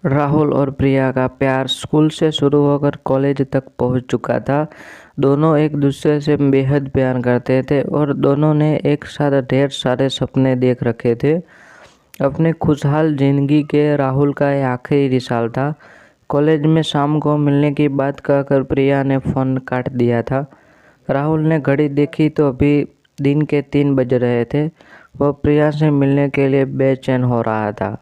राहुल और प्रिया का प्यार स्कूल से शुरू होकर कॉलेज तक पहुंच चुका था। दोनों एक दूसरे से बेहद प्यार करते थे और दोनों ने एक साथ ढेर सारे सपने देख रखे थे। अपने खुशहाल जिंदगी के राहुल का यह आखिरी साल था। कॉलेज में शाम को मिलने की बात कहकर प्रिया ने फ़ोन काट दिया था। राहुल ने घड़ी देखी तो अभी दिन के 3 बज रहे थे। वह प्रिया से मिलने के लिए बेचैन हो रहा था।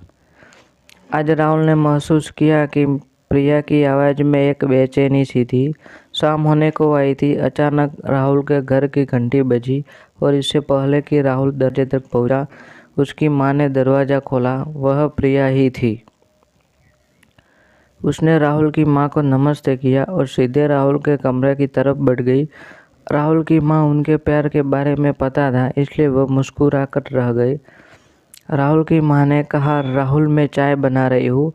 आज राहुल ने महसूस किया कि प्रिया की आवाज़ में एक बेचैनी सी थी। शाम होने को आई थी। अचानक राहुल के घर की घंटी बजी और इससे पहले कि राहुल दरवाजे तक पहुंचा, उसकी मां ने दरवाज़ा खोला। वह प्रिया ही थी। उसने राहुल की मां को नमस्ते किया और सीधे राहुल के कमरे की तरफ बढ़ गई। राहुल की मां उनके प्यार के बारे में पता था, इसलिए वह मुस्कुराकर रह गई। राहुल की मां ने कहा, राहुल मैं चाय बना रही हूँ।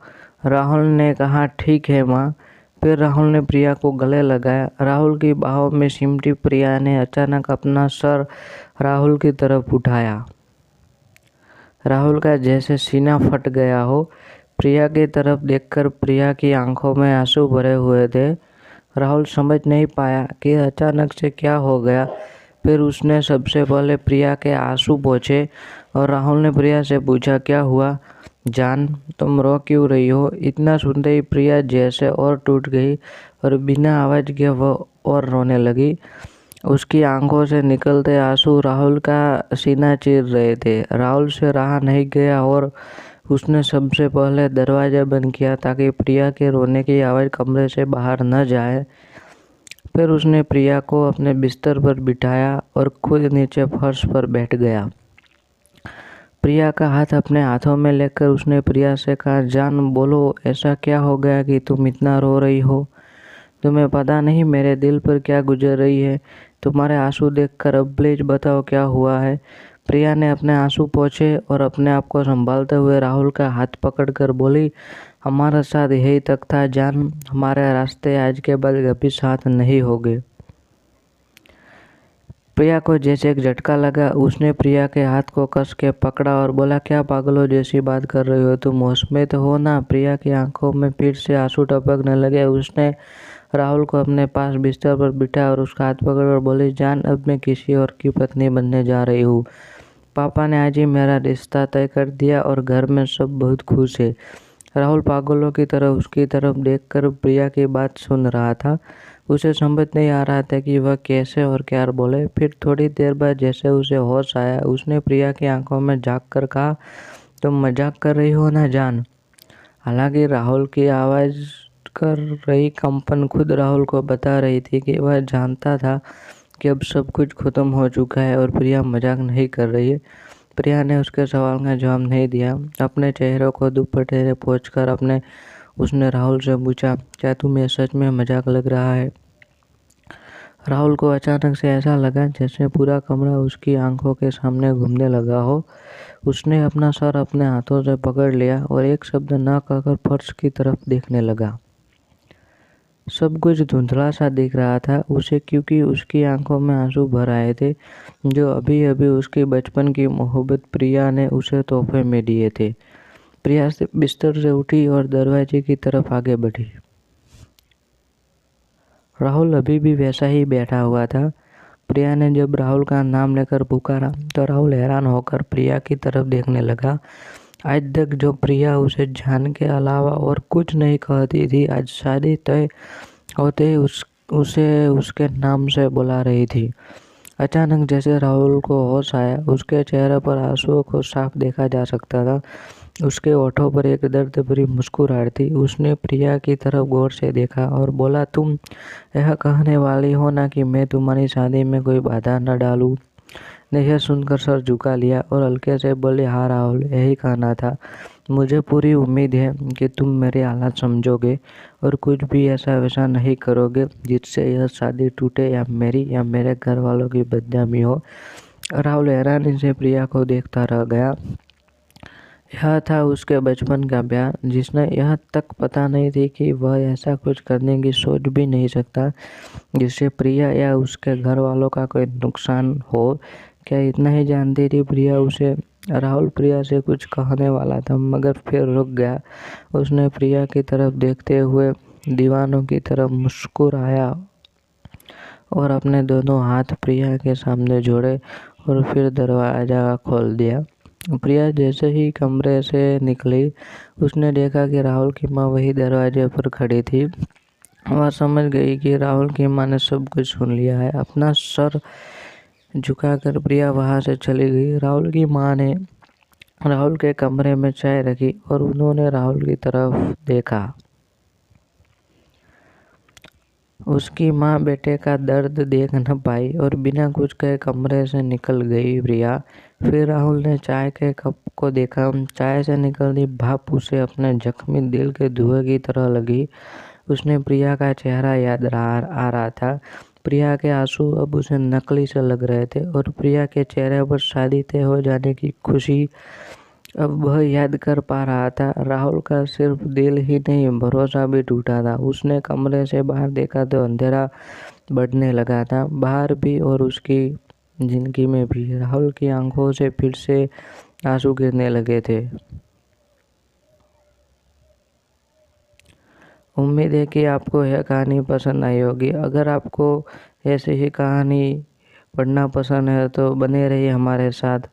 राहुल ने कहा, ठीक है माँ। फिर राहुल ने प्रिया को गले लगाया। राहुल की बाहों में सिमटी प्रिया ने अचानक अपना सर राहुल की तरफ उठाया। राहुल का जैसे सीना फट गया हो। प्रिया की तरफ देखकर प्रिया की आंखों में आंसू भरे हुए थे। राहुल समझ नहीं पाया कि अचानक से क्या हो गया। फिर उसने सबसे पहले प्रिया के आंसू पोंछे और राहुल ने प्रिया से पूछा, क्या हुआ जान, तुम रो क्यों रही हो? इतना सुनते ही प्रिया जैसे और टूट गई और बिना आवाज़ के वह और रोने लगी। उसकी आंखों से निकलते आंसू राहुल का सीना चीर रहे थे। राहुल से रहा नहीं गया और उसने सबसे पहले दरवाज़ा बंद किया ताकि प्रिया के रोने की आवाज़ कमरे से बाहर न जाए। फिर उसने प्रिया को अपने बिस्तर पर बिठाया और खुद नीचे फर्श पर बैठ गया। प्रिया का हाथ अपने हाथों में लेकर उसने प्रिया से कहा, जान बोलो, ऐसा क्या हो गया कि तुम इतना रो रही हो? तुम्हें पता नहीं मेरे दिल पर क्या गुजर रही है? तुम्हारे आंसू देखकर अब प्लीज बताओ क्या हुआ है। प्रिया ने अपने आंसू पोंछे और अपने आप को संभालते हुए राहुल का हाथ पकड़कर बोली, हमारा साथ यही तक था जान, हमारे रास्ते आज के बाद कभी साथ नहीं होंगे। प्रिया को जैसे एक झटका लगा। उसने प्रिया के हाथ को कस के पकड़ा और बोला, क्या पागलों जैसी बात कर रही हो? तुम होश में तो हो ना? प्रिया की आंखों में फिर से आंसू टपकने लगे। उसने राहुल को अपने पास बिस्तर पर बिठाया और उसका हाथ पकड़कर बोली, जान अब मैं किसी और की पत्नी बनने जा रही हूँ। पापा ने आज ही मेरा रिश्ता तय कर दिया और घर में सब बहुत खुश है। राहुल पागलों की तरह उसकी तरफ देखकर प्रिया की बात सुन रहा था। उसे समझ नहीं आ रहा था कि वह कैसे और क्या बोले। फिर थोड़ी देर बाद जैसे उसे होश आया, उसने प्रिया की आंखों में झांक कर कहा, तुम मजाक कर रही हो ना जान? हालांकि राहुल की आवाज़ कर रही कंपन खुद राहुल को बता रही थी कि वह जानता था कि अब सब कुछ खत्म हो चुका है और प्रिया मजाक नहीं कर रही है। प्रिया ने उसके सवाल का जवाब नहीं दिया। अपने चेहरे को दुपट्टे से पोंछकर उसने राहुल से पूछा, क्या तुम्हें सच में मजाक लग रहा है? राहुल को अचानक से ऐसा लगा जैसे पूरा कमरा उसकी आंखों के सामने घूमने लगा हो। उसने अपना सर अपने हाथों से पकड़ लिया और एक शब्द न कहकर फर्श की तरफ देखने लगा। सब कुछ धुंधला सा दिख रहा था उसे, क्योंकि उसकी आंखों में आंसू भर आए थे जो अभी अभी उसकी बचपन की मोहब्बत प्रिया ने उसे तोहफे में दिए थे। प्रिया से बिस्तर से उठी और दरवाजे की तरफ आगे बढ़ी। राहुल अभी भी वैसा ही बैठा हुआ था। प्रिया ने जब राहुल का नाम लेकर पुकारा तो राहुल हैरान होकर प्रिया की तरफ देखने लगा। आज तक जो प्रिया उसे जान के अलावा और कुछ नहीं कहती थी, आज शादी तय होते ही उसे उसके नाम से बुला रही थी। अचानक जैसे राहुल को होश आया, उसके चेहरे पर आंसुओं को साफ देखा जा सकता था। उसके होठों पर एक दर्द भरी मुस्कुराहट थी। उसने प्रिया की तरफ गौर से देखा और बोला, तुम यह कहने वाली हो ना कि मैं तुम्हारी शादी में कोई बाधा न डालूं? ने यह सुनकर सर झुका लिया और हल्के से बोले, हाँ राहुल, यही कहना था। मुझे पूरी उम्मीद है कि तुम मेरे हालात समझोगे और कुछ भी ऐसा वैसा नहीं करोगे जिससे यह शादी टूटे या मेरी या मेरे घर वालों की बदनामी हो। राहुल हैरानी से प्रिया को देखता रह गया। यह था उसके बचपन का प्यार, जिसने यह तक पता नहीं थी कि वह ऐसा कुछ करने की सोच भी नहीं सकता जिससे प्रिया या उसके घर वालों का कोई नुकसान हो। क्या इतना ही जानती थी प्रिया उसे राहुल प्रिया से कुछ कहने वाला था मगर फिर रुक गया। उसने प्रिया की तरफ देखते हुए दीवानों की तरफ मुस्कुराया और अपने दोनों हाथ प्रिया के सामने जोड़े और फिर दरवाज़ा खोल दिया। प्रिया जैसे ही कमरे से निकली उसने देखा कि राहुल की माँ वही दरवाजे पर खड़ी थी। वह समझ गई कि राहुल की माँ ने सब कुछ सुन लिया है। अपना सर झुकाकर प्रिया वहाँ से चली गई। राहुल की माँ ने राहुल के कमरे में चाय रखी और उन्होंने राहुल की तरफ देखा। उसकी माँ बेटे का दर्द देख न पाई और बिना कुछ कहे कमरे से निकल गई प्रिया। फिर राहुल ने चाय के कप को देखा। चाय से निकलती भाप उसे अपने जख्मी दिल के धुएं की तरह लगी। उसने प्रिया का चेहरा याद आ रहा था। प्रिया के आंसू अब उसे नकली से लग रहे थे और प्रिया के चेहरे पर शादी तय हो जाने की खुशी अब वह याद कर पा रहा था। राहुल का सिर्फ दिल ही नहीं भरोसा भी टूटा था। उसने कमरे से बाहर देखा तो अंधेरा बढ़ने लगा था, बाहर भी और उसकी जिंदगी में भी। राहुल की आंखों से फिर से आंसू गिरने लगे थे। उम्मीद है कि आपको यह कहानी पसंद आई होगी। अगर आपको ऐसी ही कहानी पढ़ना पसंद है तो बने रहिए हमारे साथ।